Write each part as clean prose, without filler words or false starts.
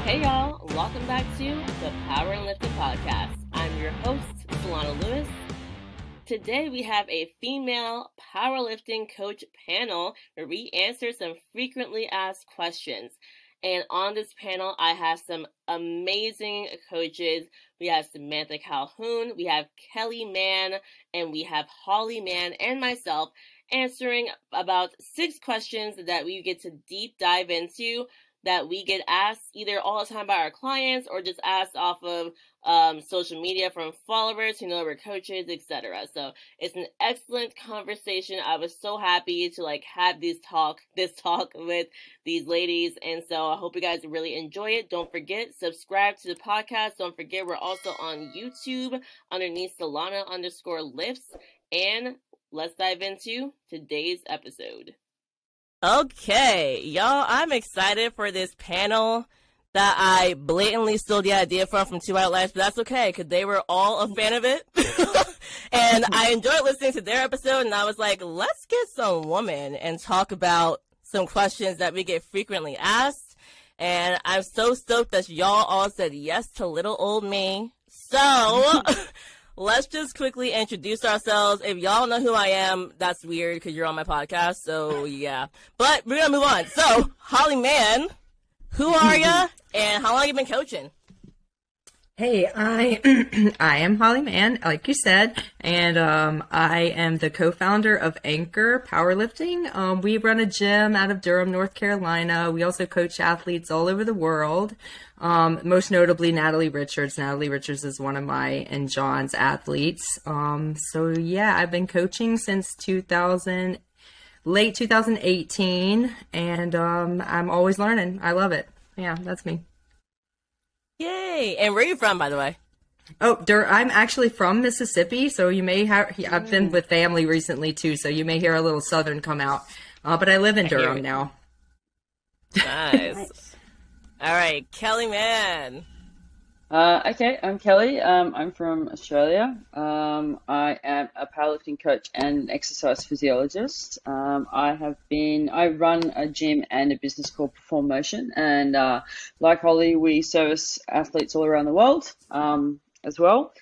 Hey y'all, welcome back to the Powerlifting Podcast. I'm your host, Solana Lewis. Today we have a female powerlifting coach panel where we answer some frequently asked questions. And on this panel, I have some amazing coaches. We have Samantha Calhoun, we have Kelly Mann, and we have Holly Mann and myself answering about 6 questions that we get to deep dive into that we get asked either all the time by our clients or just asked off of social media from followers who know we're coaches, etc. So it's an excellent conversation. I was so happy to have this talk with these ladies, and so I hope you guys really enjoy it. Don't forget, subscribe to the podcast. Don't forget, we're also on YouTube underneath Solana_lifts, and let's dive into today's episode. Okay, y'all, I'm excited for this panel that I blatantly stole the idea from 2 Outliers, but that's okay, because they were all a fan of it. And I enjoyed listening to their episode, and I was like, let's get some women and talk about some questions that we get frequently asked. And I'm so stoked that y'all all said yes to little old me. So let's just quickly introduce ourselves. If y'all know who I am, that's weird because you're on my podcast, so yeah. But we're going to move on. So, Holly Mann, who are ya, and how long have you been coaching? Hey, I am Holly Mann, like you said, and I am the co-founder of Anchor Powerlifting. We run a gym out of Durham, North Carolina. We also coach athletes all over the world, most notably Natalie Richards. Natalie Richards is one of my and John's athletes. So yeah, I've been coaching since late 2018, and I'm always learning. I love it. Yeah, that's me. Yay! And where are you from, by the way? Oh, I'm actually from Mississippi, so you may have. I've been with family recently too, so you may hear a little Southern come out. But I live in Durham now. Nice. Nice. All right, Kelly Mann. Okay, I'm Kelly. I'm from Australia. I am a powerlifting coach and exercise physiologist. I run a gym and a business called Perform Motion, and like Holly, we service athletes all around the world as well.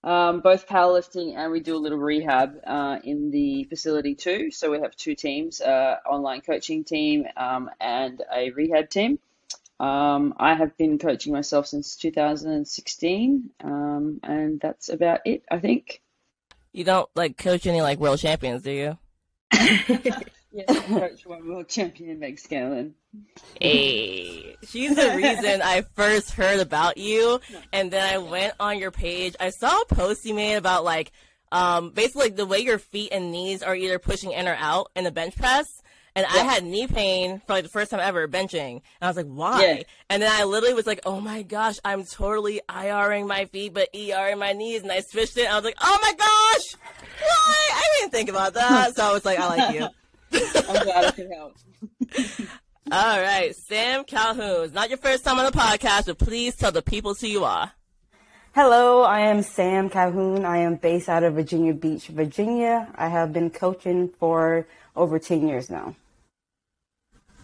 Both powerlifting, and we do a little rehab in the facility too. So we have 2 teams, online coaching team and a rehab team. I have been coaching myself since 2016, and that's about it, I think. You don't coach any world champions, do you? Yes, I coach one world champion, Meg Scanlon. Hey, she's the reason I first heard about you, and then I went on your page. I saw a post you made about basically the way your feet and knees are either pushing in or out in the bench press. And I had knee pain for the first time ever benching. And I was like, why? Yeah. And then I literally was like, oh my gosh, I'm totally IRing my feet, but ERing my knees. And I switched it. And I was like, oh my gosh, why? I didn't think about that. So I was like, I like you. I'm glad I could help. All right, Sam Calhoun. It's not your first time on the podcast, but please tell the people who you are. Hello, I am Sam Calhoun. I am based out of Virginia Beach, Virginia. I have been coaching for over 10 years now.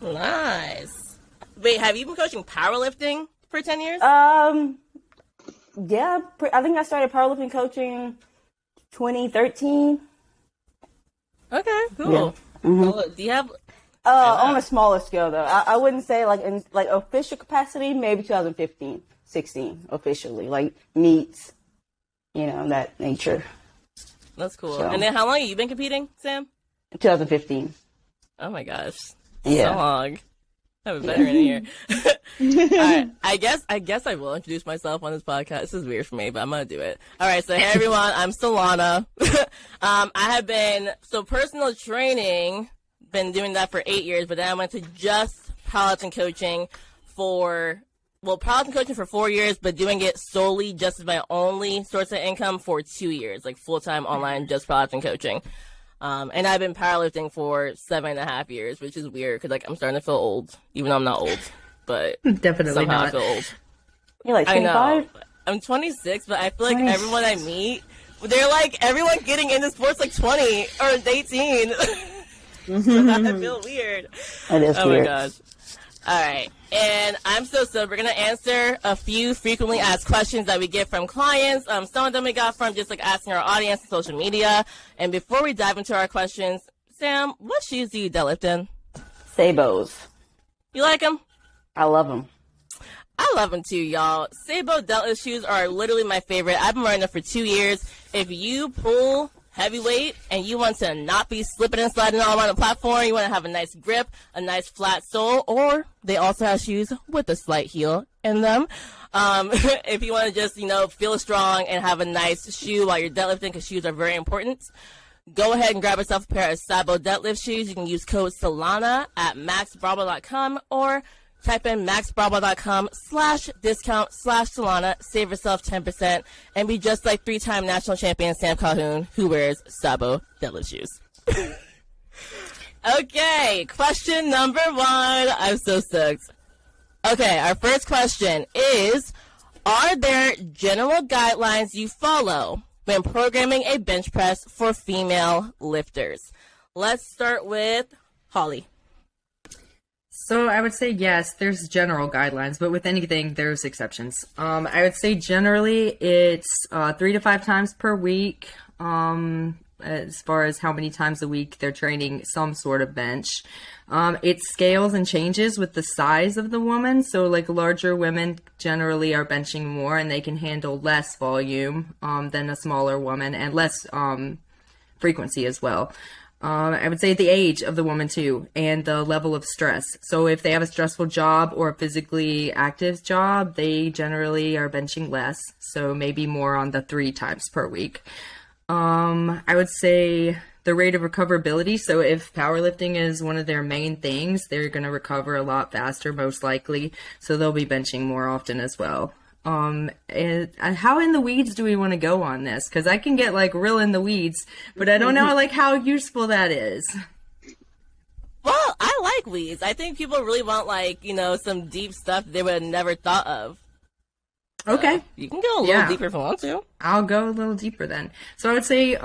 Nice. Wait, have you been coaching powerlifting for 10 years? Yeah, I think I started powerlifting coaching 2013. Okay, cool. Yeah. Mm-hmm. Do you have on a smaller scale though? I wouldn't say in official capacity, maybe 2015, 16 officially, meets, that nature. That's cool. So. And then how long have you been competing, Sam? 2015. Oh my gosh. Yeah. So long. I have a veteran in here. All right. I guess I will introduce myself on this podcast. This is weird for me, but I'm going to do it. All right. So, hey, everyone. I'm Solana. I have been, personal training, been doing that for 8 years, but then I went to just powerlifting coaching for 4 years, but doing it solely just as my only source of income for 2 years, full-time online, just powerlifting coaching. And I've been powerlifting for 7.5 years, which is weird because I'm starting to feel old, even though I'm not old, but definitely somehow not. I feel old. You're 25? I know. I'm 26, but I feel like everyone I meet, they're everyone getting into sports 20 or 18. So I feel weird. It is weird. Oh my gosh. All right. And I'm so we're going to answer a few frequently asked questions that we get from clients. Some of them we got from just like asking our audience on social media. And before we dive into our questions, Sam, what shoes do you deadlift in? Sabos. You like them? I love them. I love them too, y'all. Sabo deadlift shoes are literally my favorite. I've been wearing them for 2 years. If you pull heavyweight and you want to not be slipping and sliding all around the platform, you want to have a nice grip, a nice flat sole, or they also have shoes with a slight heel in them. If you want to just, feel strong and have a nice shoe while you're deadlifting, because shoes are very important, go ahead and grab yourself a pair of Sabo deadlift shoes. You can use code Solana at maxbravo.com or type in maxbravo.com/discount/Solana. Save yourself 10% and be just like 3-time national champion Sam Calhoun, who wears Sabo deadlift shoes. Okay, question number 1. I'm so stoked. Okay, our first question is, are there general guidelines you follow when programming a bench press for female lifters? Let's start with Holly. So I would say yes, there's general guidelines, but with anything, there's exceptions. I would say generally it's 3 to 5 times per week, as far as how many times a week they're training some sort of bench. It scales and changes with the size of the woman. So like larger women generally are benching more and they can handle less volume than a smaller woman, and less frequency as well. I would say the age of the woman too, and the level of stress. So if they have a stressful job or a physically active job, they generally are benching less. So maybe more on the 3 times per week. I would say the rate of recoverability. So if powerlifting is one of their main things, they're going to recover a lot faster, most likely. So they'll be benching more often as well. And how in the weeds do we want to go on this? Because I can get like real in the weeds, but I don't know like how useful that is. Well, I like weeds. I think people really want like, some deep stuff they would have never thought of. Okay. You can go a little deeper if you want to. I'll go a little deeper then. So I would say,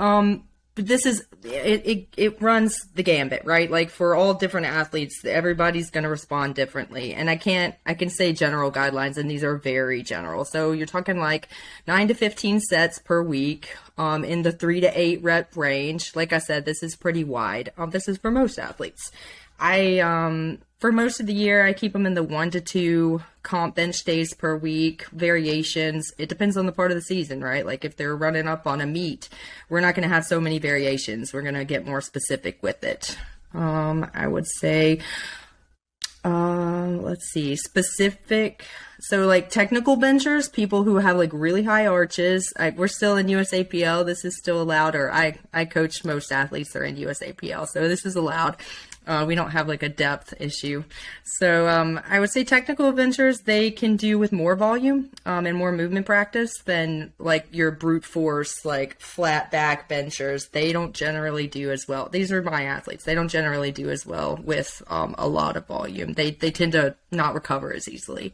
this is, it runs the gambit, right? Like for all different athletes, everybody's going to respond differently. And I can say general guidelines, and these are very general. So you're talking like 9 to 15 sets per week, in the 3 to 8 rep range. Like I said, this is pretty wide. This is for most athletes. For most of the year, I keep them in the 1 to 2 comp bench days per week, variations. It depends on the part of the season, right? Like if they're running up on a meet, we're not going to have so many variations. We're going to get more specific with it. I would say, let's see, specific. So like technical benchers, people who have like really high arches, we're still in USAPL. This is still allowed, or I coach most athletes that are in USAPL. So this is allowed. We don't have like a depth issue. So I would say technical benchers, they can do with more volume and more movement practice than like your brute force, like flat back benchers. They don't generally do as well. These are my athletes. They don't generally do as well with a lot of volume. They tend to not recover as easily.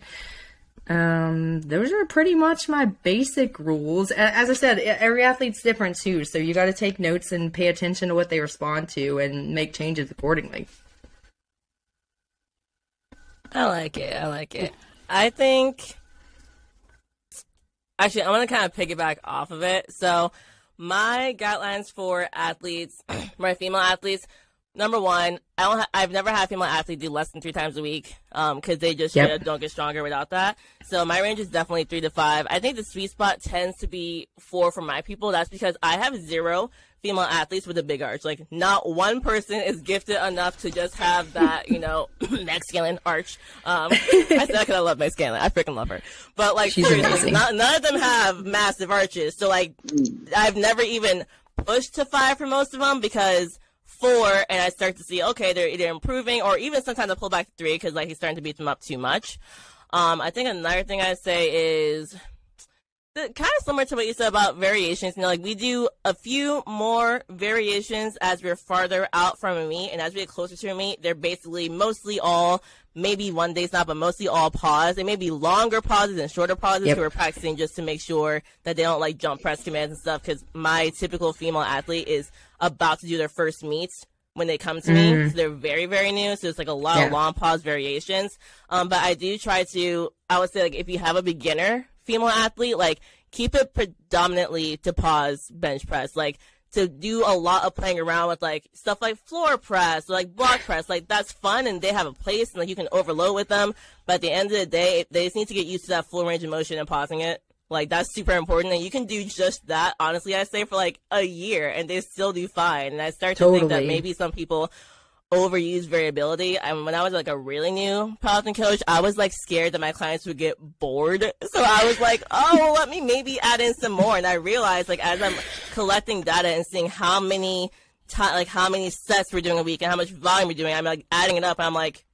Those are pretty much my basic rules. As I said, every athlete's different too, so you got to take notes and pay attention to what they respond to and make changes accordingly. I like it. I think, actually, I'm going to kind of piggyback off of it. So my guidelines for athletes, my female athletes, number 1, I've never had a female athlete do less than 3 times a week because they just don't get stronger without that. So my range is definitely 3 to 5. I think the sweet spot tends to be 4 for my people. That's because I have 0 female athletes with a big arch. Like not one person is gifted enough to just have that, masculine arch. I said that because I love my Scanlon. I freaking love her. But like seriously, none of them have massive arches. So like I've never even pushed to 5 for most of them because 4, and I start to see, okay, they're either improving or even sometimes I pull back to 3 because like he's starting to beat them up too much. I think another thing I'd say is kind of similar to what you said about variations. Like we do a few more variations as we're farther out from a meet, and as we get closer to a meet, they're basically mostly all, maybe one day's not, but mostly all pause. They may be longer pauses and shorter pauses. So we're practicing just to make sure that they don't like jump press commands and stuff, because my typical female athlete is about to do their first meets when they come to me. So they're very, very new. So it's like a lot of long pause variations. But I do try to, I would say, like, if you have a beginner female athlete, like, keep it predominantly to pause bench press. Like, to do a lot of playing around with, like, stuff like floor press or, like, block press. Like, that's fun, and they have a place, and, like, you can overload with them. But at the end of the day, they just need to get used to that full range of motion and pausing it. Like, that's super important, and you can do just that, honestly, I say, for, like, a year, and they still do fine. And I start to think that maybe some people overuse variability. And when I was, like, a really new powerlifting coach, I was, like, scared that my clients would get bored. So I was like, oh, well, let me maybe add in some more. And I realized, like, as I'm collecting data and seeing how many how many sets we're doing a week and how much volume we're doing, I'm, like, adding it up, and I'm like,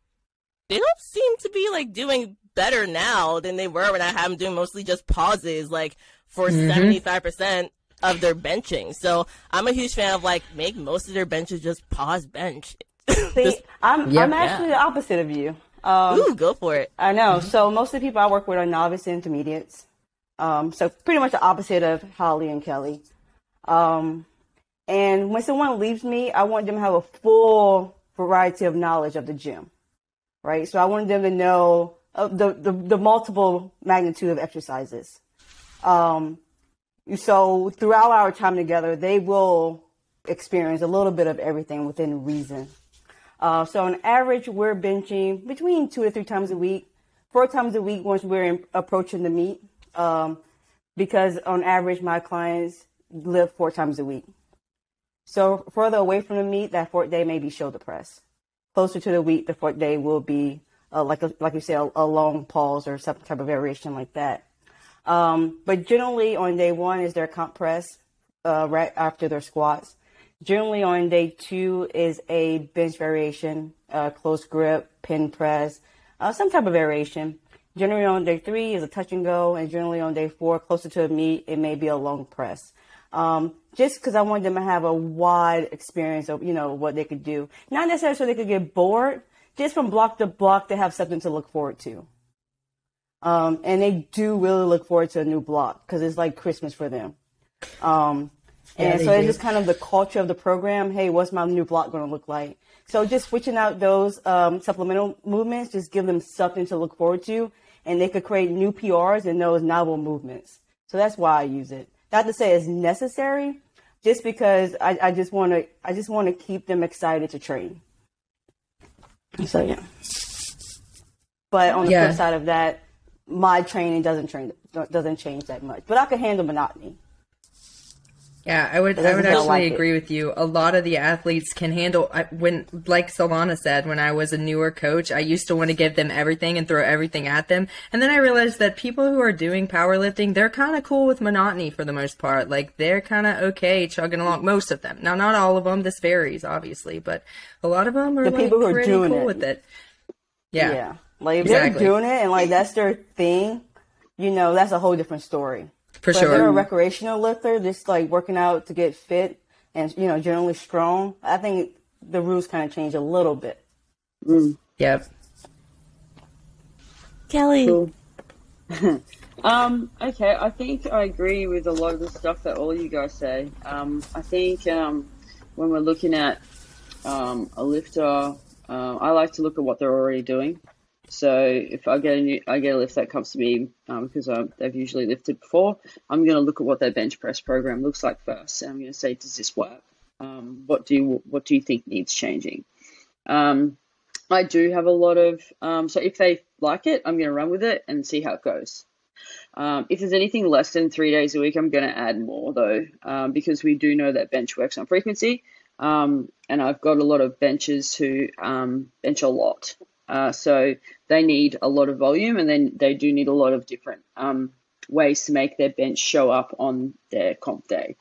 they don't seem to be, like, doing better now than they were when I had them doing mostly just pauses, like, for 75% of their benching. So I'm a huge fan of, like, make most of their benches just pause bench. See, I'm actually the opposite of you. Ooh, go for it. I know. So most of the people I work with are novice and intermediates. So pretty much the opposite of Holly and Kelly. And when someone leaves me, I want them to have a full variety of knowledge of the gym, right? So I want them to know the multiple magnitude of exercises. So throughout our time together, they will experience a little bit of everything within reason. So on average, we're benching between 2 to 3 times a week, 4 times a week once we're approaching the meet. Because on average, my clients live 4 times a week. So further away from the meet, that 4th day may be shoulder press. Closer to the week, the 4th day will be like you said, a long pause or some type of variation like that. But generally on day 1 is their comp press, right after their squats. Generally on day 2 is a bench variation, close grip, pin press, some type of variation. Generally on day 3 is a touch and go, and generally on day 4, closer to the meet, it may be a long press. Just because I want them to have a wide experience of, what they could do. Not necessarily so they could get bored, just from block to block, they have something to look forward to. And they do really look forward to a new block because it's like Christmas for them. And so it's just kind of the culture of the program. Hey, what's my new block going to look like? So just switching out those supplemental movements, just give them something to look forward to, and they could create new PRs in those novel movements. So that's why I use it. Not to say it's necessary, just because I just want to keep them excited to train. So yeah. But on the flip side of that, my training doesn't change that much. But I can handle monotony. Yeah, I would actually agree with you. A lot of the athletes can handle, like Solana said, when I was a newer coach, I used to want to give them everything and throw everything at them. And then I realized that people who are doing powerlifting, they're kind of cool with monotony for the most part. Like, they're kind of okay chugging along, most of them. Now, not all of them. This varies, obviously, but a lot of them are the people who are pretty doing cool with it. Yeah. Like, if they're doing it and, like, that's their thing, that's a whole different story. For sure. If they're a recreational lifter, just like working out to get fit and, generally strong, I think the rules kind of change a little bit. Yep. Kelly. Cool. Okay, I think I agree with a lot of the stuff that all you guys say. I think when we're looking at a lifter, I like to look at what they're already doing. So if I get a lift that comes to me because they've usually lifted before, I'm going to look at what their bench press program looks like first, and I'm going to say, does this work? What do you think needs changing? I do have a lot of so if they like it, I'm going to run with it and see how it goes. If there's anything less than 3 days a week, I'm going to add more though, because we do know that bench works on frequency, and I've got a lot of benchers who bench a lot. So they need a lot of volume, and then they do need a lot of different ways to make their bench show up on their comp day.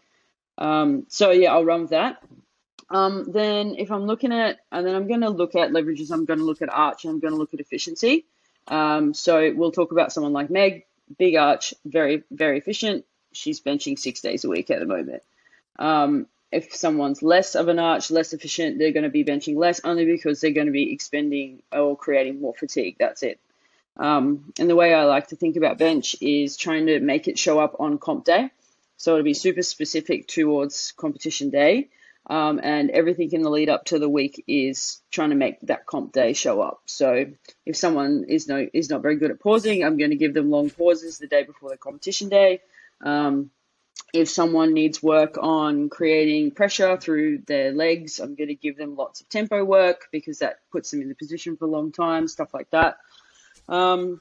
So yeah, I'll run with that. Then if I'm looking at, and then I'm going to look at leverages, I'm going to look at arch, and I'm going to look at efficiency. So we'll talk about someone like Meg, big arch, very, very efficient. She's benching 6 days a week at the moment. If someone's less of an arch, less efficient, they're going to be benching less, only because they're going to be expending or creating more fatigue. That's it. And the way I like to think about bench is trying to make it show up on comp day. So it'll be super specific towards competition day. And everything in the lead up to the week is trying to make that comp day show up. So if someone is not very good at pausing, I'm going to give them long pauses the day before the competition day. If someone needs work on creating pressure through their legs, I'm going to give them lots of tempo work because that puts them in the position for a long time, stuff like that. And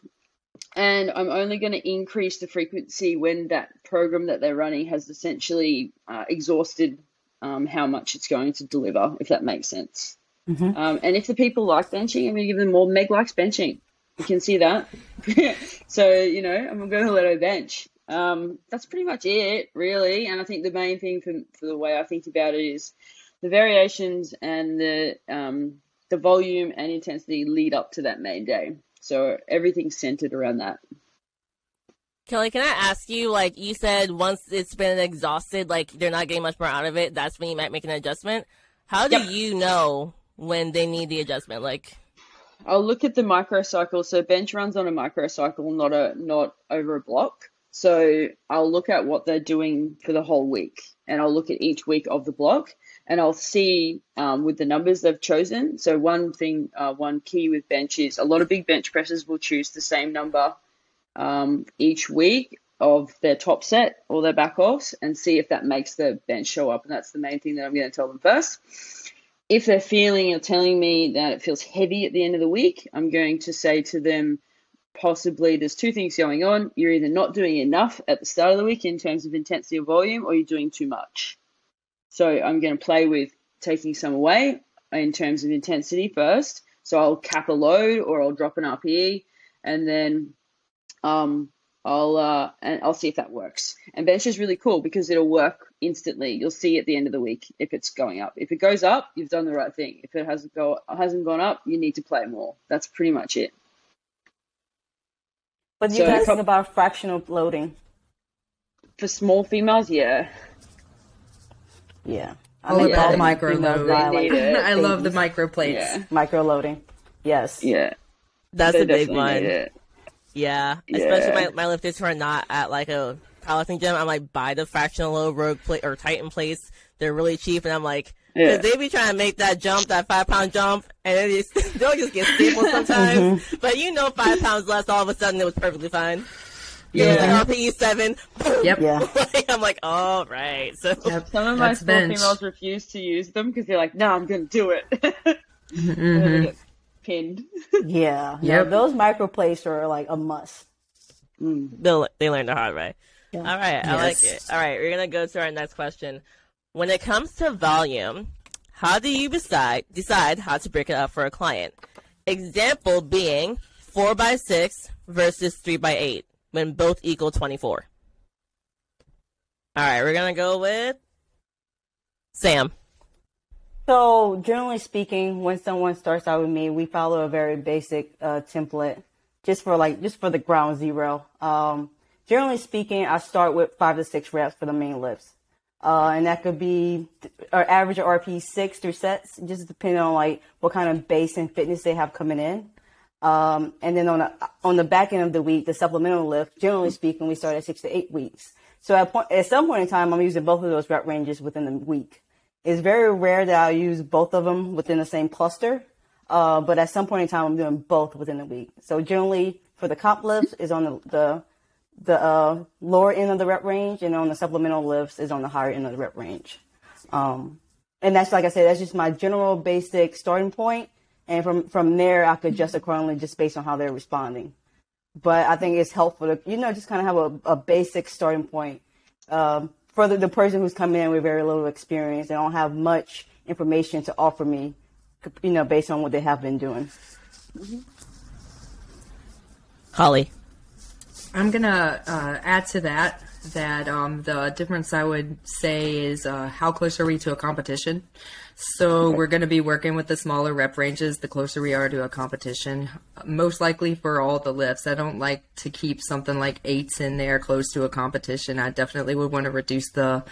I'm only going to increase the frequency when that program that they're running has essentially exhausted how much it's going to deliver, if that makes sense. And if the people like benching, I'm going to give them more. Meg likes benching. You can see that. So, I'm going to let her bench. That's pretty much it, really. And I think the main thing for the way I think about it is the variations and the volume and intensity lead up to that main day. So everything's centered around that. Kelly, can I ask you, like you said, once it's been exhausted, like they're not getting much more out of it, that's when you might make an adjustment. How do you know when they need the adjustment? Like, I'll look at the microcycle. So bench runs on a microcycle, not over a block. So I'll look at what they're doing for the whole week, and I'll look at each week of the block, and I'll see with the numbers they've chosen. So one key with bench is a lot of big bench pressers will choose the same number each week of their top set or their back offs, and see if that makes the bench show up. And that's the main thing that I'm going to tell them first. If they're feeling or telling me that it feels heavy at the end of the week, I'm going to say to them, possibly there's two things going on. You're either not doing enough at the start of the week in terms of intensity or volume, or you're doing too much. So I'm going to play with taking some away in terms of intensity first. So I'll cap a load or I'll drop an RPE, and then I'll see if that works. And bench is really cool because it'll work instantly. You'll see at the end of the week if it's going up. If it goes up, you've done the right thing. If it hasn't gone up, you need to play more. That's pretty much it. But you guys talk about fractional loading. For small females, yeah. Yeah. I love all micro loading. I love the micro plates. Yeah. Micro loading. Yes. Yeah. That's a big one. Yeah. Especially my lifters who are not at like a powerlifting gym. I'm like, buy the fractional load rogue plate or Titan plates. They're really cheap, and I'm like, because they be trying to make that 5-pound jump, and they'll just get stapled sometimes. But 5 pounds less, all of a sudden it was perfectly fine. Yeah, RPE 7. Yep. Yeah. I'm like, all right. So some of my small females refuse to use them because they're like, no, I'm going to do it. And then they get pinned. Yeah. Yep. Those micro plates are like a must. They learn the hard way. Yeah. All right. I like it. All right. We're going to go to our next question. When it comes to volume, how do you decide how to break it up for a client? Example being 4x6 versus 3x8 when both equal 24. All right, we're going to go with Sam. So generally speaking, when someone starts out with me, we follow a very basic template just for the ground zero. Generally speaking, I start with 5 to 6 reps for the main lifts. And that could be our average RP 6 through sets, just depending on like what kind of base and fitness they have coming in. And then on the back end of the week, the supplemental lift, generally speaking, we start at 6 to 8 weeks. So at some point in time, I'm using both of those rep ranges within the week. It's very rare that I'll use both of them within the same cluster. But at some point in time, I'm doing both within the week. So generally for the comp lifts is on the lower end of the rep range, and on the supplemental lifts is on the higher end of the rep range. And that's, like I said, that's just my general basic starting point. And from there, I could adjust accordingly just based on how they're responding. But I think it's helpful to, just kind of have a basic starting point. For the person who's coming in with very little experience, they don't have much information to offer me, based on what they have been doing. Holly. I'm going to add to that the difference I would say is how close are we to a competition? So we're going to be working with the smaller rep ranges the closer we are to a competition, most likely for all the lifts. I don't like to keep something like 8s in there close to a competition. I definitely would want to reduce the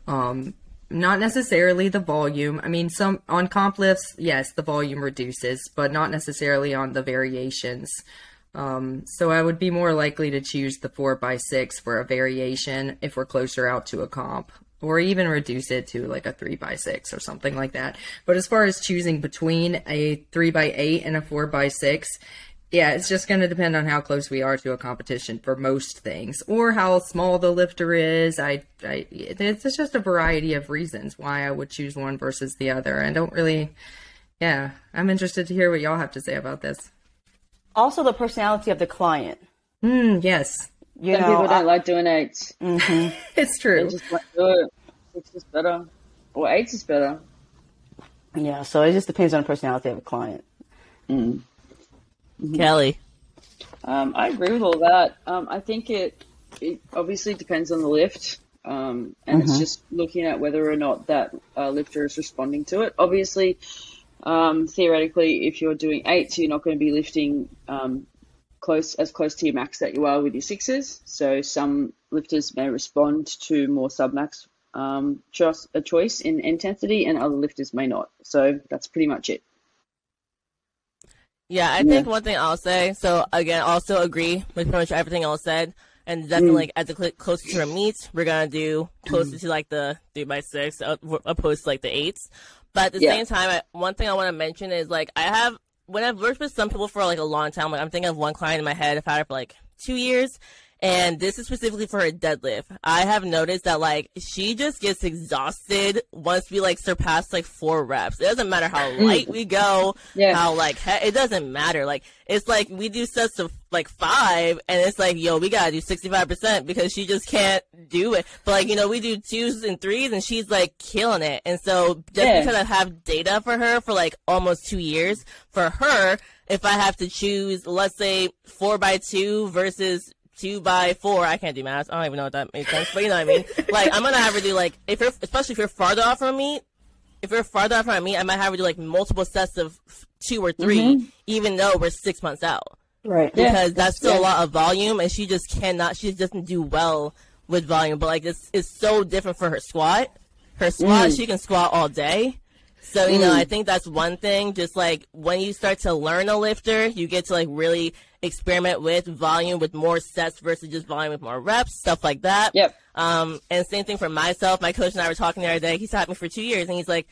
not necessarily the volume. I mean, some on comp lifts, yes, the volume reduces, but not necessarily on the variations. So I would be more likely to choose the 4x6 for a variation if we're closer out to a comp. or even reduce it to like a 3x6 or something like that. But as far as choosing between a 3x8 and a 4x6, yeah, it's just going to depend on how close we are to a competition for most things, or how small the lifter is. It's just a variety of reasons why I would choose one versus the other. I don't really, yeah, I'm interested to hear what y'all have to say about this. Also, the personality of the client. Yes. Some people don't like doing 8s. Mm-hmm. It's true. They just like do it. 6 is better. Or 8 is better. Yeah, so it just depends on the personality of the client. Kelly. I agree with all that. I think it obviously depends on the lift. And it's just looking at whether or not that lifter is responding to it. Obviously, theoretically, if you're doing 8s, you're not going to be lifting close to your max that you are with your 6s. So some lifters may respond to more submax choice in intensity, and other lifters may not. So that's pretty much it. Yeah, I think one thing I'll say, so again, also agree with pretty much everything else said, and definitely like as it closer to our meets, we're gonna do closer to like the 3x6 opposed to like the 8s. But at the same time, one thing I want to mention is like when I've worked with some people for like a long time, like I'm thinking of one client in my head I've had her for like 2 years. And this is specifically for her deadlift. I have noticed that, like, she just gets exhausted once we, like, surpass, like, 4 reps. It doesn't matter how light we go, how, like, it doesn't matter. Like, it's like we do sets of, like, 5, and it's like, yo, we gotta do 65% because she just can't do it. But, like, you know, we do 2s and 3s, and she's, like, killing it. And so just because I have data for her for, like, almost 2 years, for her, if I have to choose, let's say, 4x2 versus 2x4, I can't do math. I don't even know if that makes sense, but you know what I mean. Like, I'm gonna have her do like, especially if you're farther off from me, I might have her do like multiple sets of 2 or 3, even though we're 6 months out. Right. Because that's still a lot of volume, and she just doesn't do well with volume. But like, it's so different for her squat. She can squat all day. So, you know, I think that's one thing. Just like when you start to learn a lifter, you get to like really experiment with volume with more sets versus just volume with more reps, stuff like that. Yep. And same thing for myself. My coach and I were talking the other day. He's had me for 2 years, and he's like,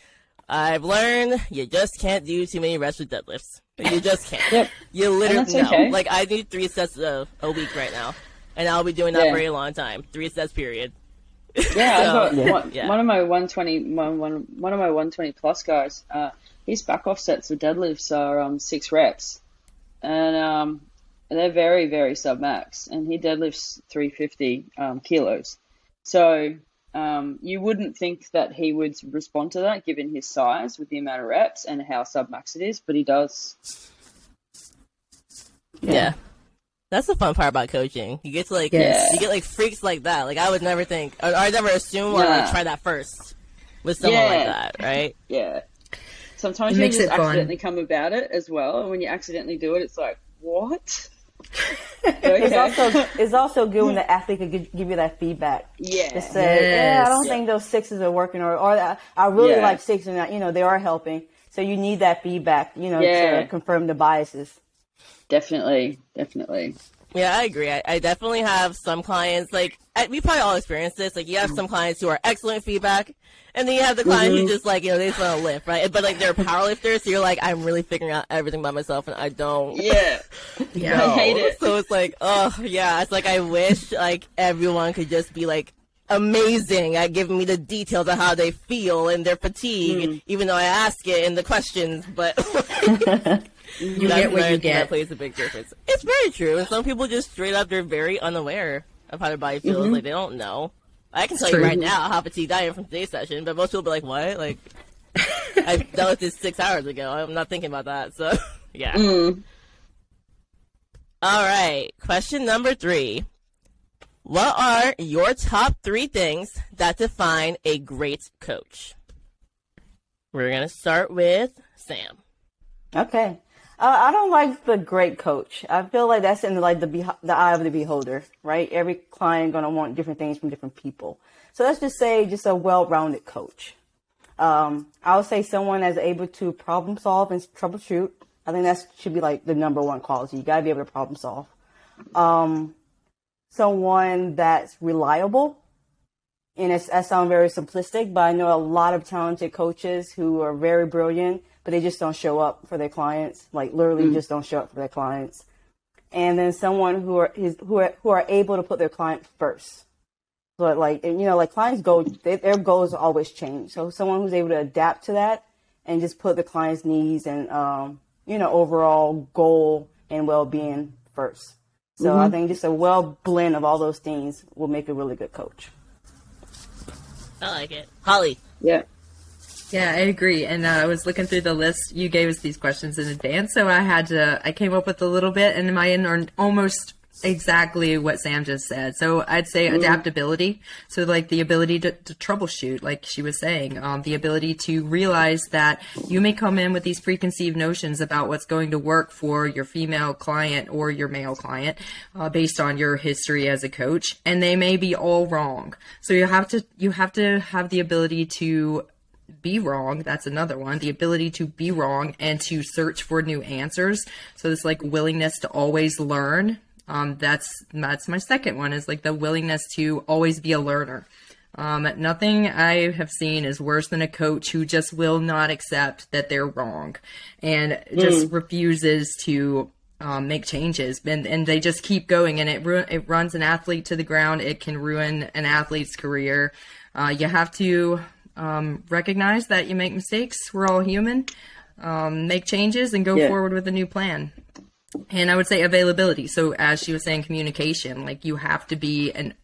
I've learned you just can't do too many reps with deadlifts. You just can't. Yep. You literally no. Okay. Like, I do 3 sets a week right now, and I'll be doing that for a long time. 3 sets, period. Yeah, one of my 120 plus guys, his back off sets of deadlifts are 6 reps, and they're very, very sub max, and he deadlifts 350 kilos. So you wouldn't think that he would respond to that given his size with the amount of reps and how sub max it is, but he does. Yeah. That's the fun part about coaching. You get to like, you get like freaks like that. Like, I would never think, or I'd never assume or like try that first with someone like that, right? Yeah. Sometimes you just accidentally come about it as well, and when you accidentally do it, it's like, what? It's also good when the athlete can give you that feedback. Yeah. To say, I don't think those 6s are working, or I really like 6s, and you know they are helping. So you need that feedback, you know, to confirm the biases. Definitely. Yeah, I agree. I definitely have some clients, like, we probably all experience this. Like, you have some clients who are excellent feedback, and then you have the clients who just, like, you know, they just want to lift, right? But, like, they're powerlifters, so you're like, I'm really figuring out everything by myself, and I don't. Yeah. I hate it. So it's like, it's like, I wish, like, everyone could just be, like, amazing at giving me the details of how they feel and their fatigue, even though I ask it in the questions, but... You get what you get. That plays a big difference. It's very true. And some people just straight up, they're very unaware of how their body feels. Like, they don't know. I can tell you right now how fatigued I am from today's session, but most people be like, what? Like, I dealt with this 6 hours ago. I'm not thinking about that. So, yeah. All right. Question number 3. What are your top 3 things that define a great coach? We're going to start with Sam. Okay. I don't like the great coach. I feel like that's in like the eye of the beholder, right? Every client gonna want different things from different people. So let's just say just a well-rounded coach. I would say someone that's able to problem solve and troubleshoot. I think that should be like the number one quality. You gotta be able to problem solve. Someone that's reliable and that sounds very simplistic, but I know a lot of talented coaches who are very brilliant, but they just don't show up for their clients, like literally just don't show up for their clients. And then someone who are able to put their client first. But like, and, you know, like clients their goals always change. So someone who's able to adapt to that and just put the client's needs and, you know, overall goal and well-being first. So I think just a well blend of all those things will make a really good coach. I like it. Holly. Yeah. Yeah, I agree. And I was looking through the list. You gave us these questions in advance, so I came up with a little bit, and mine are almost exactly what Sam just said. So I'd say adaptability. So like the ability to troubleshoot, like she was saying, the ability to realize that you may come in with these preconceived notions about what's going to work for your female client or your male client, based on your history as a coach, and they may be all wrong. So you have to have the ability to be wrong. That's another one. The ability to be wrong and to search for new answers. So this like willingness to always learn. That's my second one, is like the willingness to always be a learner. Nothing I have seen is worse than a coach who just will not accept that they're wrong and just refuses to make changes, and they just keep going, and it runs an athlete to the ground. It can ruin an athlete's career. You have to recognize that you make mistakes. We're all human. Make changes and go forward with a new plan. And I would say availability. So as she was saying, communication, like you have to be a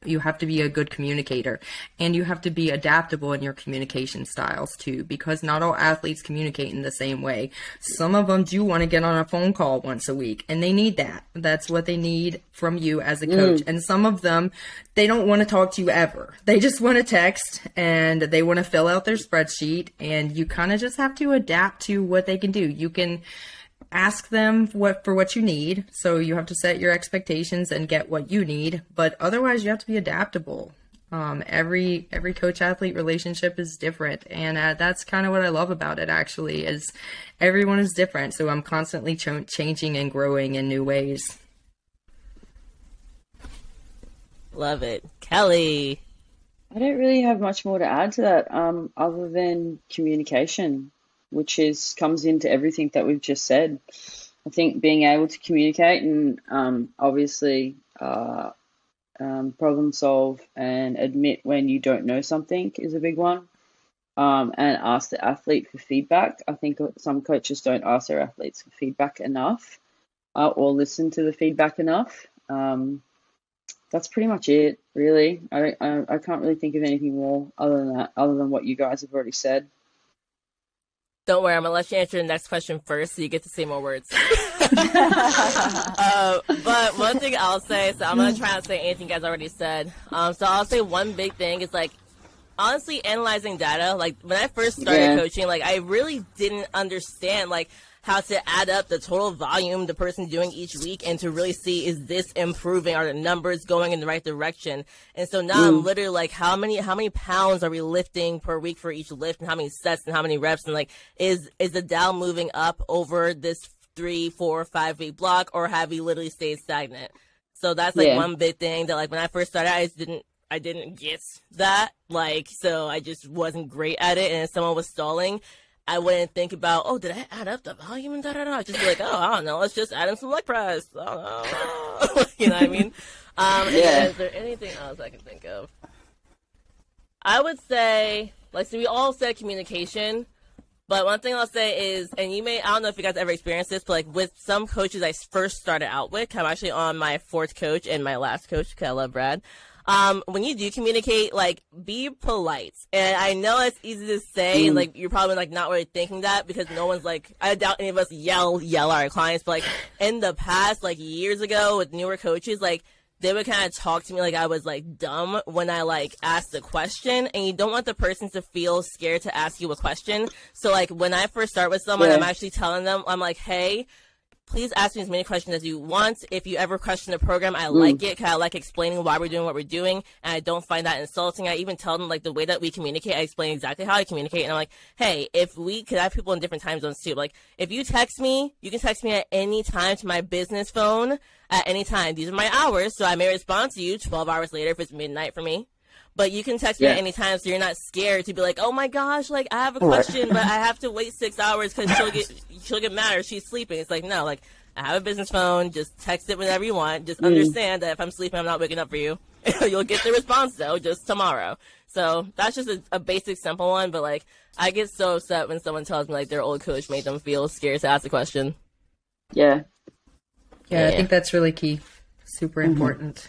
good communicator, and you have to be adaptable in your communication styles too, because not all athletes communicate in the same way. Some of them do want to get on a phone call once a week, and they need that. That's what they need from you as a coach. And some of them, they don't want to talk to you ever. They just want to text, and they want to fill out their spreadsheet, and you kind of just have to adapt to what they can do. You can ask them for what you need. So you have to set your expectations and get what you need. But otherwise, you have to be adaptable. Every coach athlete relationship is different, and that's kind of what I love about it. Actually, is everyone is different. So I'm constantly changing and growing in new ways. Love it, Kelly. I don't really have much more to add to that, other than communication, which comes into everything that we've just said. I think being able to communicate and obviously problem solve and admit when you don't know something is a big one. And ask the athlete for feedback. I think some coaches don't ask their athletes for feedback enough, or listen to the feedback enough. That's pretty much it, really. I can't really think of anything more other than that, other than what you guys have already said. Don't worry, I'm going to let you answer the next question first so you get to say more words. But one thing I'll say, so I'm going to try not to say anything you guys already said. So I'll say one big thing is, like, honestly, analyzing data. Like, when I first started coaching, like, I really didn't understand, like, how to add up the total volume the person's doing each week and to really see, is this improving? Are the numbers going in the right direction? And so now I'm literally like, how many pounds are we lifting per week for each lift, and how many sets and how many reps? And like, is the dial moving up over this 3, 4, 5 week block, or have we literally stayed stagnant? So that's like one big thing that, like, when I first started, I didn't get that. Like, so I just wasn't great at it. And if someone was stalling, I wouldn't think about, oh, did I add up the volume and da-da-da? I'd just be like, oh, I don't know. Let's just add in some leg press. I don't know. You know what I mean? Is there anything else I can think of? I would say, like, so we all said communication, but one thing I'll say is, and I don't know if you guys ever experienced this, but like with some coaches I first started out with, I'm actually on my 4th coach and my last coach, because I love Brad. When you do communicate, like, be polite. And I know it's easy to say, like, you're probably, like, not really thinking that, because no one's, like, I doubt any of us yell at our clients, but, like, in the past, like, years ago with newer coaches, like, they would kind of talk to me like I was, like, dumb when I, like, asked a question, and you don't want the person to feel scared to ask you a question. So, like, when I first start with someone, I'm actually telling them, I'm like, hey, please ask me as many questions as you want. If you ever question the program, I like it, because I like explaining why we're doing what we're doing, and I don't find that insulting. I even tell them, like, the way that we communicate, I explain exactly how I communicate, and I'm like, hey, because I have people in different time zones too. Like, if you text me, you can text me at any time to my business phone at any time. These are my hours, so I may respond to you 12 hours later if it's midnight for me. but you can text me at any time, so you're not scared to be like, oh my gosh, like I have a question, but I have to wait 6 hours because she'll get mad or she's sleeping. It's like, no, like I have a business phone, just text it whenever you want. Just understand that if I'm sleeping, I'm not waking up for you. You'll get the response though, just tomorrow. So that's just a basic, simple one. But like, I get so upset when someone tells me like their old coach made them feel scared to ask a question. Yeah. Yeah, I think that's really key. Super important.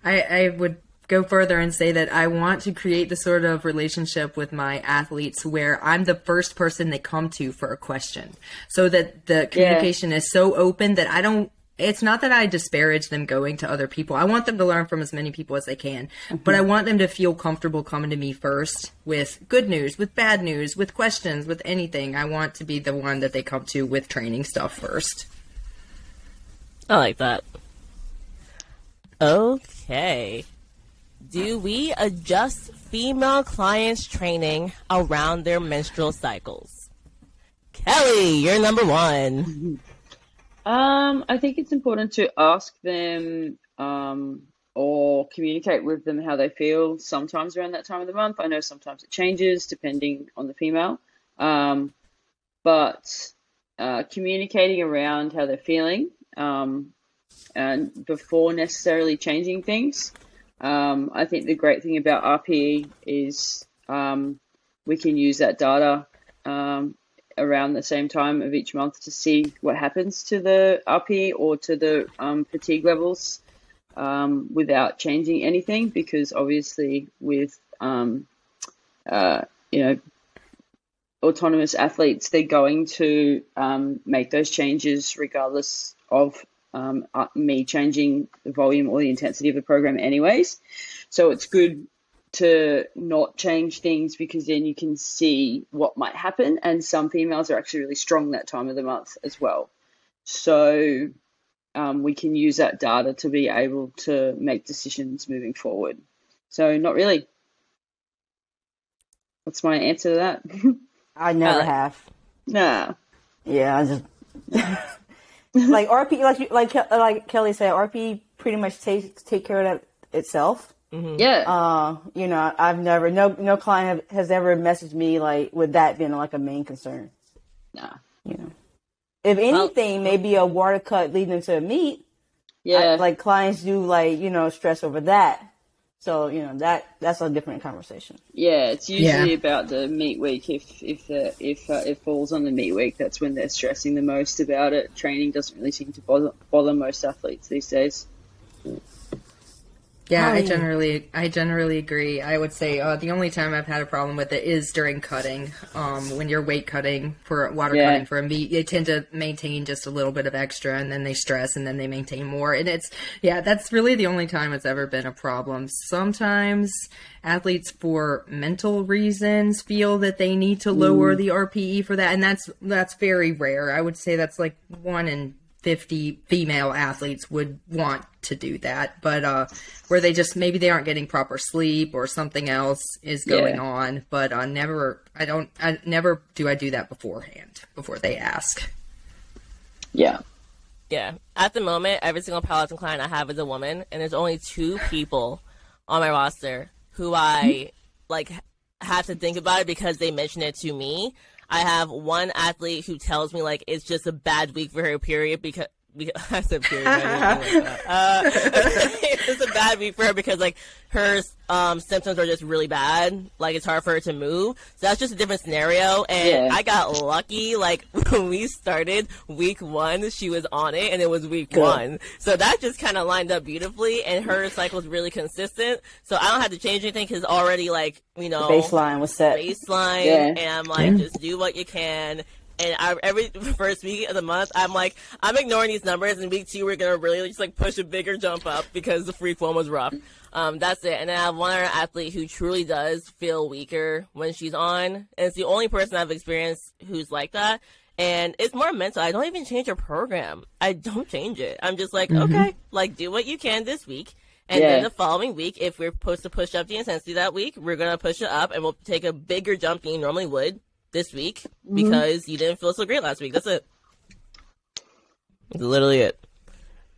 I would go further and say that I want to create the sort of relationship with my athletes where I'm the first person they come to for a question, so that the communication is so open that it's not that I disparage them going to other people. I want them to learn from as many people as they can, but I want them to feel comfortable coming to me first with good news, with bad news, with questions, with anything. I want to be the one that they come to with training stuff first. I like that. Okay. Do we adjust female clients' training around their menstrual cycles? Kelly, you're number one. I think it's important to ask them or communicate with them how they feel sometimes around that time of the month. I know sometimes it changes depending on the female, but communicating around how they're feeling and before necessarily changing things. I think the great thing about RPE is we can use that data around the same time of each month to see what happens to the RPE or to the fatigue levels without changing anything, because obviously with autonomous athletes, they're going to make those changes regardless of me changing the volume or the intensity of the program anyways. So it's good to not change things, because then you can see what might happen. And some females are actually really strong that time of the month as well. So we can use that data to be able to make decisions moving forward. So not really. What's my answer to that? I never have. Nah. Yeah, I just like RP, like Kelly said, RP pretty much take care of that itself. Yeah. I've never no client has ever messaged me like with that being like a main concern. Nah. If anything, maybe a water cut leading into a meet. Yeah. Like clients do stress over that. So, that's a different conversation. Yeah, it's usually about the meet week. If it falls on the meet week, that's when they're stressing the most about it. Training doesn't really seem to bother most athletes these days. Yeah, I generally agree. I would say the only time I've had a problem with it is during cutting. When you're weight cutting for water cutting for a meet, they tend to maintain just a little bit of extra, and then they stress, and then they maintain more. And that's really the only time it's ever been a problem. Sometimes athletes, for mental reasons, feel that they need to lower the RPE for that, and that's very rare. I would say that's like 1 in 50 female athletes would want to do that, but where maybe they aren't getting proper sleep or something else is going on, but never do I do that beforehand, before they ask. Yeah. At the moment, every single powerlifting client I have is a woman, and there's only 2 people on my roster who I have to think about it because they mention it to me. I have one athlete who tells me like it's just a bad week for her period because I said period. It's just a bad week for her because like her symptoms are just really bad. Like it's hard for her to move. So that's just a different scenario. And I got lucky. Like when we started week 1, she was on it, and it was week 1. So that just kind of lined up beautifully. And her cycle is really consistent. So I don't have to change anything because already the baseline was set. And I'm like, just do what you can. And every first week of the month, I'm like, I'm ignoring these numbers. And week 2, we're going to really just push a bigger jump up because the freak 1 was rough. That's it. And then I have one other athlete who truly does feel weaker when she's on. And it's the only person I've experienced who's like that. And it's more mental. I don't even change her program. I don't change it. I'm just like, okay, do what you can this week. And then the following week, if we're supposed to push up the intensity that week, we're going to push it up and we'll take a bigger jump than you normally would this week because you didn't feel so great last week. That's it. That's literally it.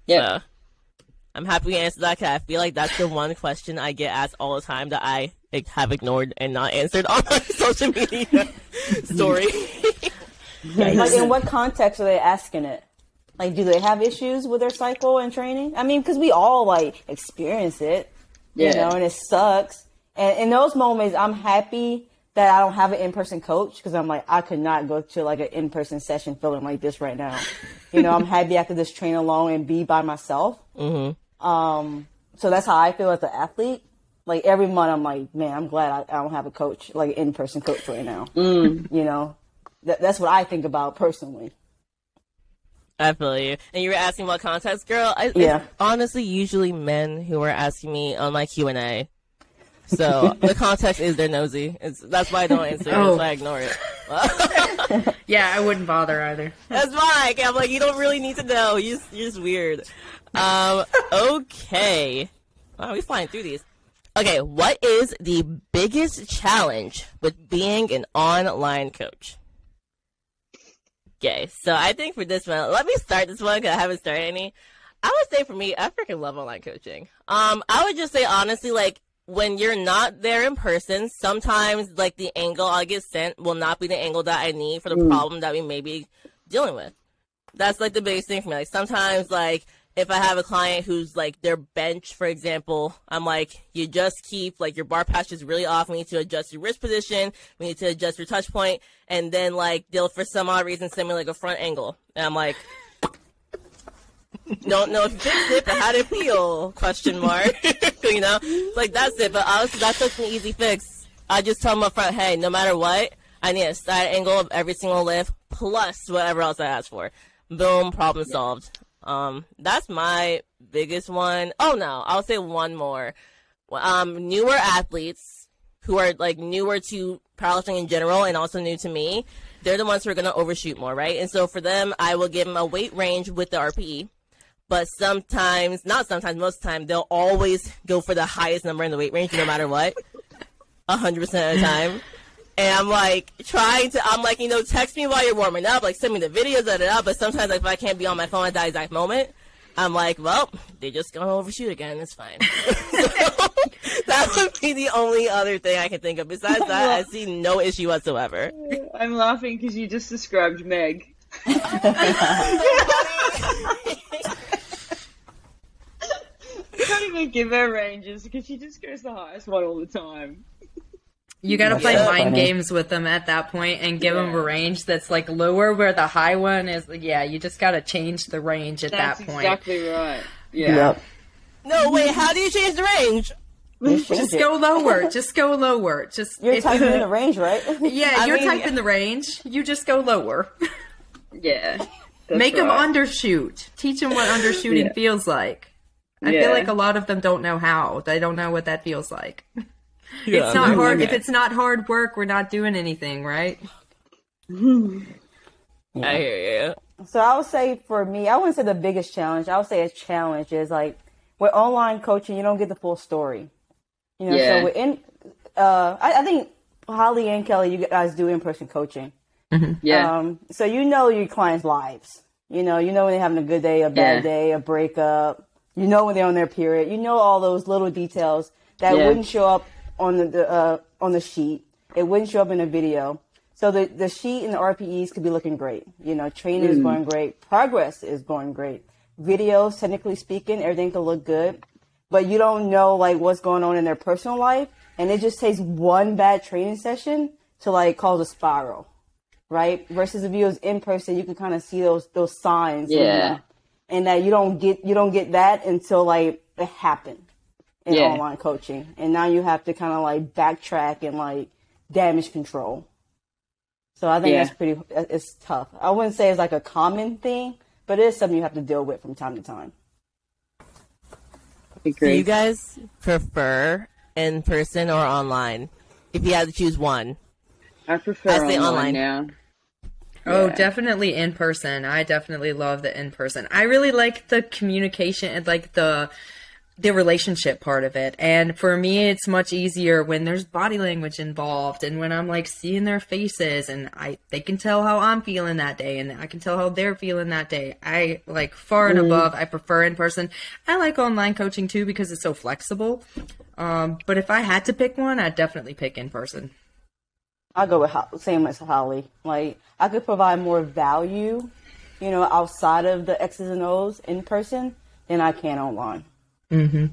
Yeah. I'm happy we answered that, because I feel like that's the one question I get asked all the time that I have ignored and not answered on my social media story. Like, in what context are they asking it? Like, do they have issues with their cycle and training? I mean, because we all, like, experience it, you know, and it sucks. And in those moments, I'm happy that I don't have an in-person coach, because I'm like, I could not go to, like, an in-person session feeling like this right now. You know, I'm happy I could just train alone and be by myself. So that's how I feel as an athlete. Like, every month, I'm like, man, I'm glad I don't have a coach, like an in-person coach right now. You know, that's what I think about personally. I feel you. And you were asking what context, girl? It's honestly usually men who are asking me on my Q&A. So the context is they're nosy. That's why I don't answer. That's why I ignore it. Yeah, I wouldn't bother either. That's fine. I'm like, you don't really need to know. You're just weird. Okay. Wow, we're flying through these. Okay, what is the biggest challenge with being an online coach? Okay, so I think for this one, let me start this one because I haven't started any. I would say for me, I freaking love online coaching. I would just say honestly, like, when you're not there in person, sometimes like the angle I get sent will not be the angle that I need for the problem that we may be dealing with. That's like the biggest thing for me. Like sometimes, like if I have a client who's like their bench, for example, I'm like, you just keep like your bar patch is really off. We need to adjust your wrist position. We need to adjust your touch point. And then like they'll for some odd reason send me like a front angle. And I'm like, don't know if you fixed it, but how'd it feel? Question mark. You know, like that's it. But honestly, that's such an easy fix. I just tell them up front, hey, no matter what, I need a side angle of every single lift plus whatever else I ask for. Boom, problem solved. That's my biggest one. Oh no, I'll say one more. Newer athletes who are like newer to powerlifting in general and also new to me, they're the ones who are going to overshoot more, right? And so for them, I will give them a weight range with the RPE. But sometimes, not sometimes, most of the time, they'll always go for the highest number in the weight range, no matter what, 100% of the time. And I'm like, you know, text me while you're warming up, like send me the videos, but sometimes like, if I can't be on my phone at that exact moment, I'm like, well, they're just going to overshoot again, it's fine. So, that would be the only other thing I can think of. Besides that, I see no issue whatsoever. I'm laughing because you just described Meg. I can't even give her ranges because she just goes the highest one all the time. You gotta play mind games with them at that point and give them a range that's like lower where the high one is. Yeah, you just gotta change the range at that point. That's exactly right. Yeah. Yep. No, wait, how do you change the range? Just go lower. Just go lower. Just you're typing in the range, right? Yeah, you're typing the range. You just go lower. Yeah. Make them undershoot. Teach them what undershooting feels like. I feel like a lot of them don't know how. They don't know what that feels like. Yeah, it's not hard. If it's not hard work, we're not doing anything, right? I hear you. So I would say for me, I wouldn't say the biggest challenge. I would say a challenge is like with online coaching, you don't get the full story. You know, so within, I think Holly and Kelly, you guys do in-person coaching. Mm-hmm. Yeah. So you know your clients' lives. You know when they're having a good day, a bad day, a breakup. You know when they're on their period. You know all those little details that wouldn't show up on the sheet. It wouldn't show up in a video. So the sheet and the RPEs could be looking great. You know, training is going great. Progress is going great. Videos, technically speaking, everything could look good. But you don't know, like, what's going on in their personal life. And it just takes one bad training session to, like, cause a spiral. Right? Versus if you was in person, you can kind of see those signs. Yeah. And that you don't get that until, like, it happened in online coaching. And now you have to kind of, like, backtrack and, like, damage control. So I think it's tough. I wouldn't say it's, like, a common thing, but it is something you have to deal with from time to time. Do you guys prefer in person or online? If you had to choose one. I prefer online now. Oh, definitely in person. I definitely love the in person. I really like the communication and like the the relationship part of it. And for me, it's much easier when there's body language involved and when I'm like seeing their faces and they can tell how I'm feeling that day and I can tell how they're feeling that day. I like far and above, I prefer in person. I like online coaching too because it's so flexible. But if I had to pick one, I'd definitely pick in person. I'll go with same as Holly. Like, I could provide more value, outside of the X's and O's in person than I can online. Mm-hmm.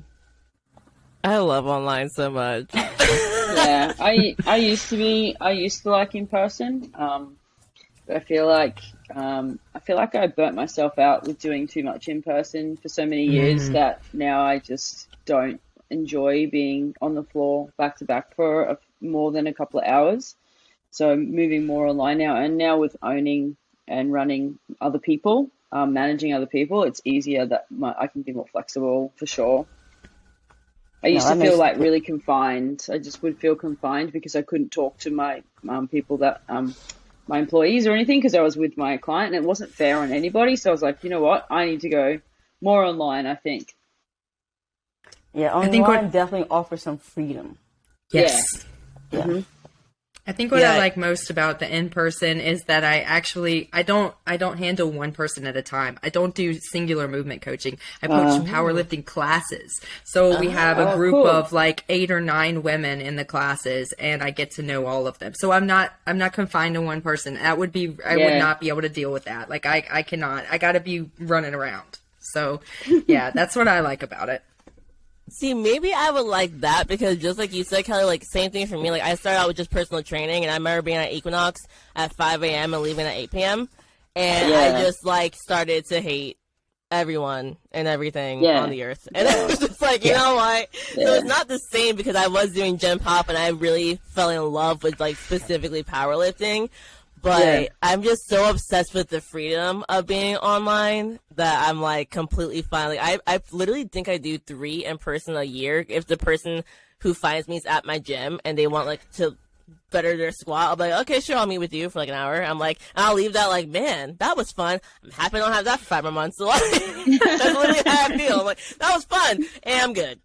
I love online so much. Yeah, I used to like in person. But I feel like I burnt myself out with doing too much in person for so many years that now I just don't enjoy being on the floor back to back for more than a couple of hours. So I'm moving more online now, and now with owning and running other people, managing other people, it's easier that I can be more flexible for sure. I used to feel like really confined. I just would feel confined because I couldn't talk to my people that my employees or anything because I was with my client, and it wasn't fair on anybody. So I was like, you know what, I need to go more online, I think. Yeah, online definitely offers some freedom. Yes. Yeah. Mm-hmm. I think what I like most about the in-person is that I don't handle one person at a time. I don't do singular movement coaching. I coach powerlifting classes. So we have a group of like 8 or 9 women in the classes, and I get to know all of them. So I'm not confined to one person. I would not be able to deal with that. Like I cannot. I got to be running around. So yeah, that's what I like about it. See, maybe I would like that because just like you said, Kelly, like same thing for me. Like I started out with just personal training, and I remember being at Equinox at 5 a.m. and leaving at 8 p.m. And I just like started to hate everyone and everything on the earth. And it was just like, you know what? So it's not the same because I was doing Gen Pop and I really fell in love with like specifically powerlifting. But I'm just so obsessed with the freedom of being online that I'm like completely fine. Like I literally think I do 3 in person a year. If the person who finds me is at my gym and they want like to better their squat, I'll be like, okay, sure, I'll meet with you for like an hour. I'm like, I'll leave that like, man, that was fun. I'm happy I don't have that for 5 more months. So like, that's literally how I feel. I'm like, that was fun, and I'm good.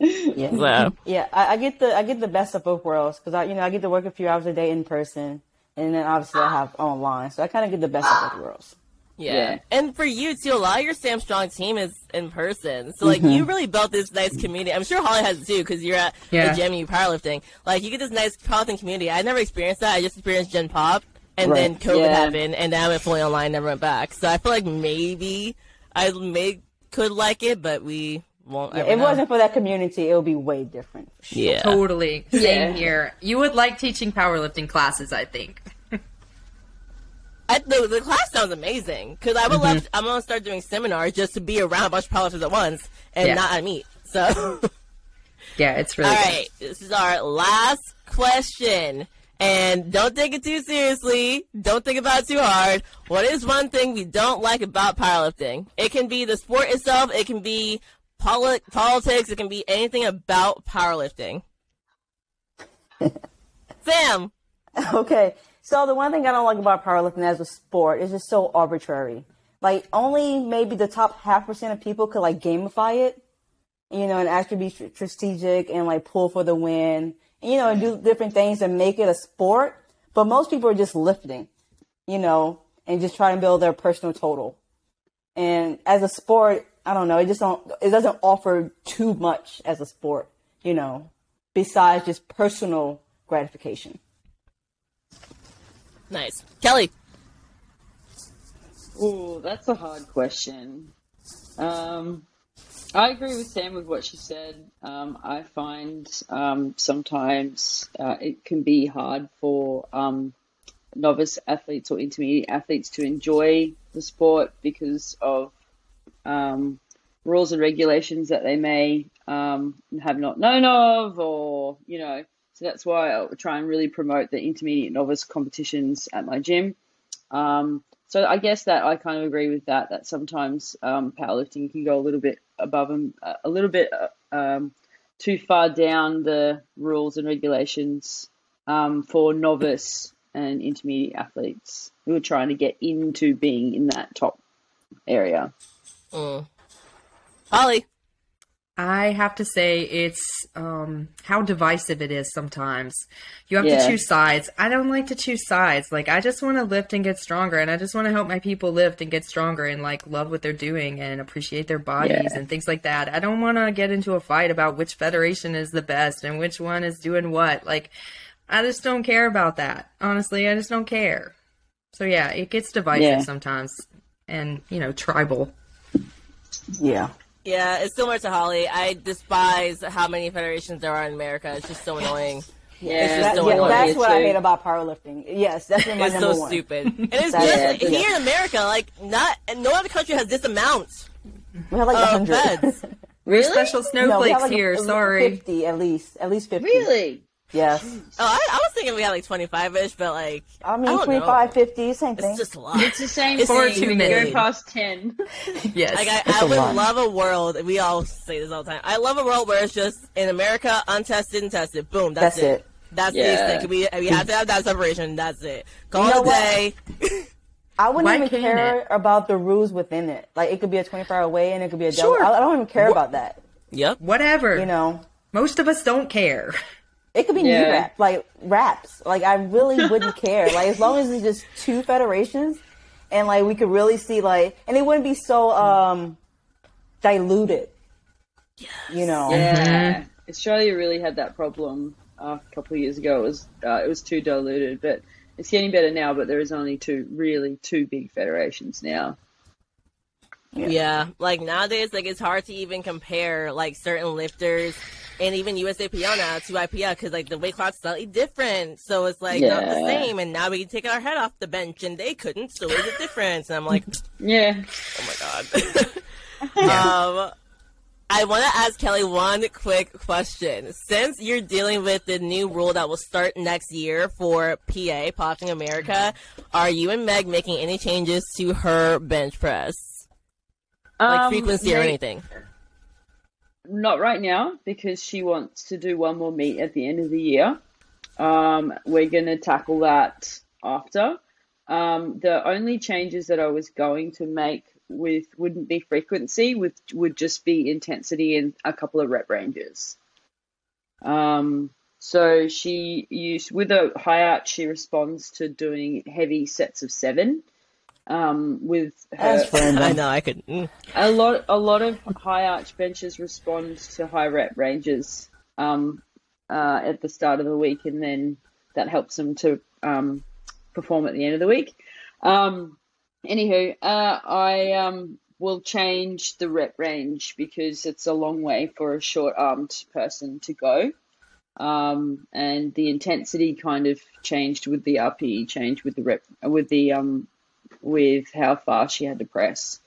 I get the best of both worlds because I get to work a few hours a day in person, and then obviously I have online, so I kind of get the best of both worlds. Yeah. And for you too, a lot of your Sam Strong team is in person, so like you really built this nice community. I'm sure Holly has it too because you're at the gym and you powerlifting. Like you get this nice powerlifting community. I never experienced that. I just experienced Gen Pop, and then COVID happened, and then I went fully online, never went back. So I feel like maybe I could like it, but we won't. If it wasn't for that community, it would be way different. Sure. Yeah, totally. Same here. You would like teaching powerlifting classes, I think. The class sounds amazing because I would love. I'm gonna start doing seminars just to be around a bunch of powerlifters at once and not at meet. So yeah, it's really all good. right. This is our last question, and don't take it too seriously. Don't think about it too hard. What is one thing we don't like about powerlifting? It can be the sport itself. It can be politics. It can be anything about powerlifting. Sam. Okay. So the one thing I don't like about powerlifting as a sport is just so arbitrary. Like only maybe the top 0.5% of people could like gamify it, and actually be strategic and like pull for the win, and do different things and make it a sport. But most people are just lifting, and just try to build their personal total. And as a sport, I don't know, it doesn't offer too much as a sport, besides just personal gratification. Nice. Kelly. Oh, that's a hard question. I agree with Sam with what she said. I find sometimes it can be hard for novice athletes or intermediate athletes to enjoy the sport because of rules and regulations that they may have not known of, or so that's why I try and really promote the intermediate novice competitions at my gym. So I guess that I kind of agree with that sometimes powerlifting can go a little bit above and a little bit too far down the rules and regulations for novice and intermediate athletes who are trying to get into being in that top area. Holly. I have to say it's how divisive it is sometimes. You have to choose sides. I don't like to choose sides. Like, I just want to lift and get stronger, and I just want to help my people lift and get stronger and, like, love what they're doing and appreciate their bodies and things like that. I don't want to get into a fight about which federation is the best and which one is doing what. Like, I just don't care about that. Honestly, I just don't care. So, yeah, it gets divisive sometimes and, you know, tribal. Yeah. Yeah, it's similar to Holly. I despise how many federations there are in America. It's just so annoying. Yeah, it's just so annoying. That's what I hate about powerlifting. Yes, that's my it's number so one. stupid. And it's just here in America, like no other country has this amount. We have like 100. Feds. We're special snowflakes here. Sorry, 50 at least 50. Really? Yes. Oh, I was thinking we had like 25-ish, but like I mean 25, 50, same thing. It's just a lot. It's the same It's thing. too We many. go past 10. yes. Like I would love a world. We all say this all the time. I love a world where it's just in America, untested and tested. Boom. That's it. That's the extent. We have to have that separation. That's it. Call it a day. I wouldn't even care about the rules within it. Like, it could be a 24-hour weigh and it could be a double. Sure. I don't even care about that. Yep. Whatever. You know, most of us don't care. it could be knee wrap, like wraps. Like, I really wouldn't care. Like, as long as it's just two federations, and like we could really see, like, and it wouldn't be so diluted. Yes. You know. Yeah. Australia really had that problem a couple of years ago. It was too diluted, but it's getting better now. But there is only two big federations now. Yeah, like nowadays, like it's hard to even compare like certain lifters and even USAPL now to IPL because like the weight class is slightly different, so it's like not the same. And now we can take our head off the bench, and they couldn't, so there's a difference. And I'm like, oh my god. I want to ask Kelly one quick question. Since you're dealing with the new rule that will start next year for PA, Powerlifting America, are you and Meg making any changes to her bench press? Like frequency or anything? Not right now, because she wants to do one more meet at the end of the year. We're going to tackle that after. The only changes that I was going to make wouldn't be frequency, would just be intensity and a couple of rep ranges. So she used, with a high arch, she responds to doing heavy sets of 7. With her, I know I could. A lot of high arch benches respond to high rep ranges at the start of the week, and then that helps them to perform at the end of the week. Anywho, I will change the rep range because it's a long way for a short-armed person to go. And the intensity kind of changed with the RPE, changed with the rep, with how far she had to press.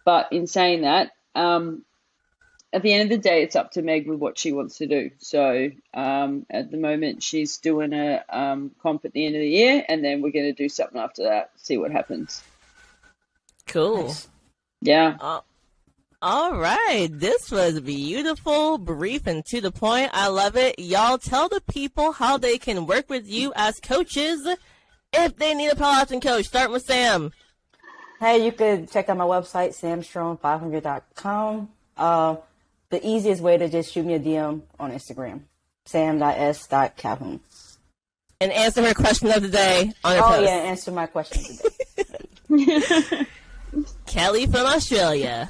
But in saying that, at the end of the day, it's up to Meg with what she wants to do. So at the moment, she's doing a comp at the end of the year, and then we're going to do something after that, see what happens. Cool. Nice. Yeah. All right. This was beautiful, brief, and to the point. I love it. Y'all tell the people how they can work with you as coaches if they need a powerlifting coach. Start with Sam. Hey, you could check out my website, samstrong500.com. The easiest way to just shoot me a DM on Instagram, sam.s.calhoun. And answer her question of the day on her post. Oh, yeah, answer my question today. Kelly from Australia.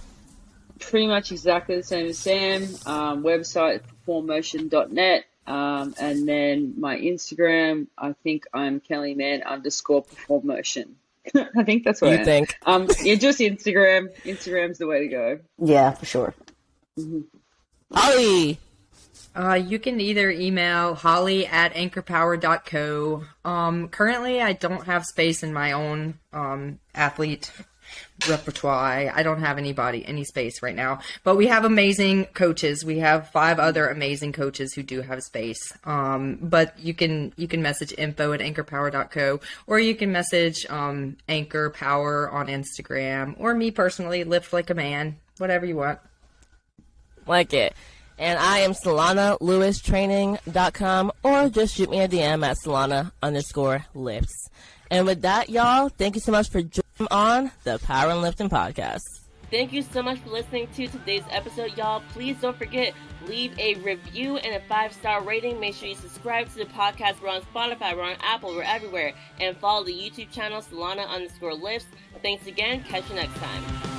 Pretty much exactly the same as Sam. Website, performmotion.net. And then my Instagram, I think I'm kellyman_performmotion. I think that's what you think. Yeah, just Instagram. Instagram's the way to go. Yeah, for sure. Mm-hmm. Holly. You can either email holly@anchorpower.co. Currently, I don't have space in my own athlete repertoire. I don't have any space right now, but we have amazing coaches. We have 5 other amazing coaches who do have space. But you can message info@anchorpower.co, or you can message Anchor Power on Instagram, or me personally, Lift Like a Man, whatever you want. Like it. And I am SolanaLewisTraining.com, or just shoot me a DM at Solana_lifts. And with that, y'all, thank you so much for joining on the Power and Lifting Podcast. Thank you so much for listening to today's episode, y'all. Please don't forget, leave a review and a 5-star rating. Make sure you subscribe to the podcast. We're on Spotify, we're on Apple, we're everywhere. And follow the YouTube channel, Solana_lifts. Thanks again. Catch you next time.